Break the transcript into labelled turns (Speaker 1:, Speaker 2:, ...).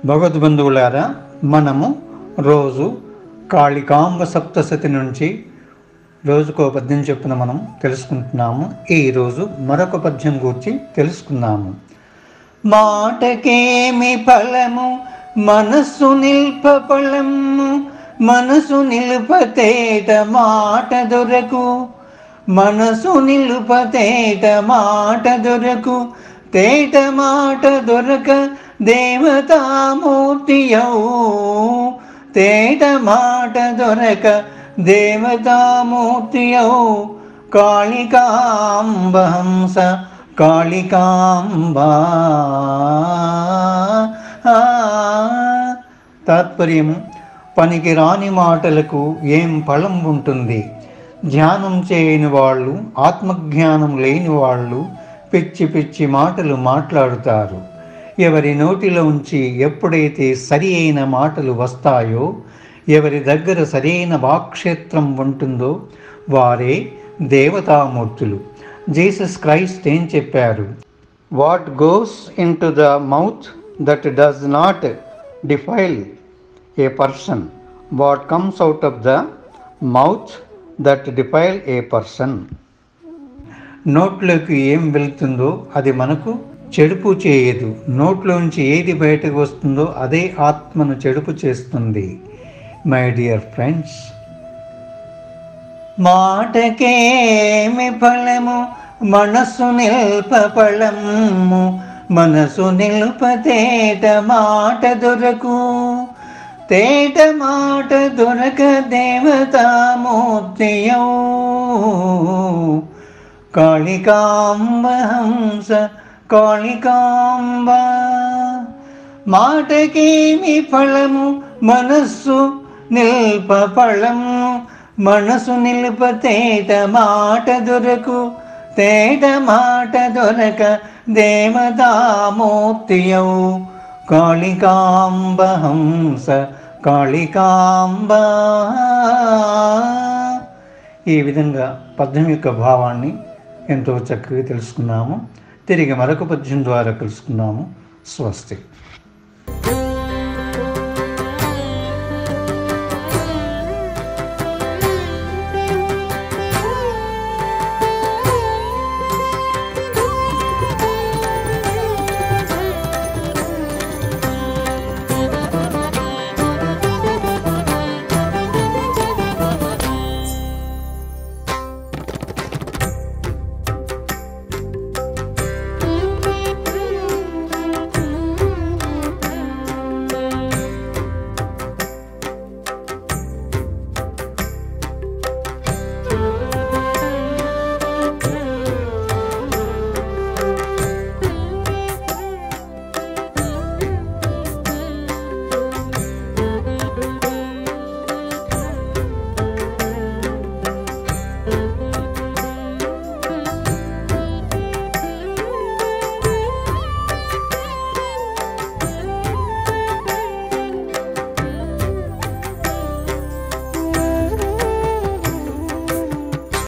Speaker 1: భగవద్బంధువులారా, మనము రోజు కాళికాంబ సప్తశతి నుంచి రోజుకో పద్యం చొప్పున మనం తెలుసుకుంటున్నాము. ఈరోజు మరొక పద్యం గురించి తెలుసుకుందాము. మాటకేమి ఫలము మనస్సు నిల్ప ఫలము, మనసు నిలుపతేట మాట దొరకు, మనసు నిలుపతేట మాట దొరకు, తేట మాట దొరక దేవతామూర్తియౌ, తేట మాట దొరక దేవతామూర్తియౌ. కాళికాంబ హంస కాళికాంబ. తాత్పర్యం: పనికి రాని మాటలకు ఏం ఫలం ఉంటుంది? ధ్యానం చేయని వాళ్ళు, ఆత్మజ్ఞానం లేని వాళ్ళు పిచ్చి పిచ్చి మాటలు మాట్లాడుతారు. ఎవరి నోటిలోంచి ఎప్పుడైతే సరి అయిన మాటలు వస్తాయో, ఎవరి దగ్గర సరైన వాక్క్షేత్రం ఉంటుందో వారే దేవతామూర్తులు. జీసస్ క్రైస్ట్ ఏం చెప్పారు? What goes in to the mouth that does not defile A person, what comes out of the mouth that defile A person. నోట్లోకి ఏం వెళ్తుందో అది మనకు చెడుపు చేయదు. నోట్లోంచి ఏది బయటకు వస్తుందో అదే ఆత్మను చెడుపు చేస్తుంది. మై డియర్ ఫ్రెండ్స్, మాటకేమి ఫలము మనసు నిల్ప ఫలము, మనసు నిలుపతేట మాట దొరకు, తేట మాట దొరక దేవతామూర్తియౌ. కాళికాంబ హంస కాళికాంబ. మాటకేమి ఫలము మనస్సు నిల్ప ఫలము, మనసు నిలుపతేట మాట దొరకు, తేట మాట దొరక దేవతామూర్తియౌ. కాళికాంబ హంస కాళికాంబ. ఈ విధంగా పద్యం యొక్క భావాన్ని ఎంతో చక్కగా తెలుసుకున్నాము. తిరిగి మరొక పద్యం ద్వారా కలుసుకున్నాము. స్వస్తి.